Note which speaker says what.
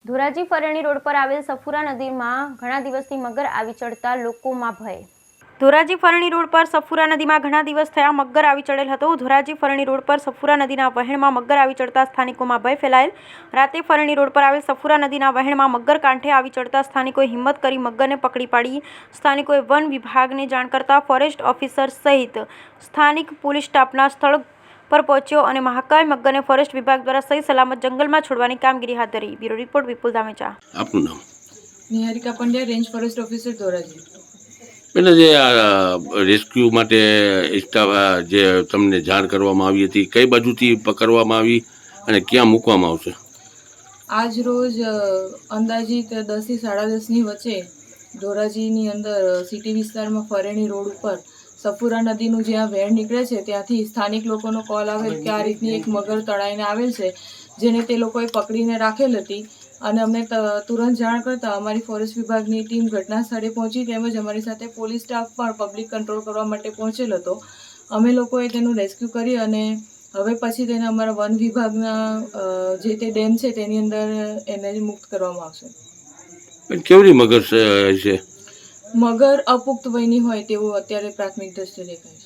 Speaker 1: Dhoraji Fareni road પર આવેલ સફુરા નદીમાં ઘણા દિવસથી મગર આવી ચડતા લોકોમાં ભય। ધોરાજી ફરણી રોડ પર સફુરા નદીમાં ઘણા દિવસ થયા મગર આવી ચડેલ હતો। ધોરાજી ફરણી રોડ પર સફુરા નદીના વહેણમાં મગર આવી ચડતા સ્થાનિકોમાં ભય ફેલાયેલ। રાતે ફરણી રોડ પર આવેલ સફુરા નદીના વહેણમાં મગર કાંઠે આવી ચડતા સ્થાનિકોએ હિંમત કરી મગરને પકડી પાડી। સ્થાનિકોએ વન વિભાગને જાણ કરતા ફોરેસ્ટ ઓફિસર સહિત સ્થાનિક પોલીસ સ્ટાફના સ્થળ પર પહોંચ્યો અને મહાકાય મગરને ફોરેસ્ટ વિભાગ દ્વારા સહી સલામત જંગલમાં છોડવાની કામગીરી હાથ ધરી। બ્યુરો રિપોર્ટ વિપુલ ધામેચા।
Speaker 2: આપનું નામ?
Speaker 3: Niharika Pandya, range forest officer Dhoraji.
Speaker 2: એટલે જે રેસ્ક્યુ માટે જે તમને જાણ કરવામાં આવી હતી, કઈ બાજુથી પકડવામાં આવી અને ક્યાં મૂકવામાં આવશે?
Speaker 3: આજ રોજ અંદાજિત 10 થી 10:30ની વચ્ચે ધોરાજીની અંદર સિટી વિસ્તારમાં ફરેણી રોડ ઉપર સફુરા નદીનું જ્યાં વહેણ નીકળે છે ત્યાંથી સ્થાનિક લોકોનો કોલ આવેલ કે આ રીતની એક મગર તળાઈને આવેલ છે, જેને તે લોકોએ પકડીને રાખેલ હતી અને અમને તુરંત જાણ કરતાં અમારી ફોરેસ્ટ વિભાગની ટીમ ઘટના સ્થળે પહોંચી, તેમજ અમારી સાથે પોલીસ સ્ટાફ પણ પબ્લિક કંટ્રોલ કરવા માટે પહોંચેલ હતો। અમે લોકોએ તેનું રેસ્ક્યુ કરી અને હવે પછી તેને અમારા વન વિભાગના જે તે ડેમ છે તેની અંદર એને મુક્ત કરવામાં આવશે।
Speaker 2: કેવડી મગર છે?
Speaker 3: મગર અપુખ્ત વયની હોય તેવું અત્યારે પ્રાથમિક દ્રષ્ટિએ દેખાય।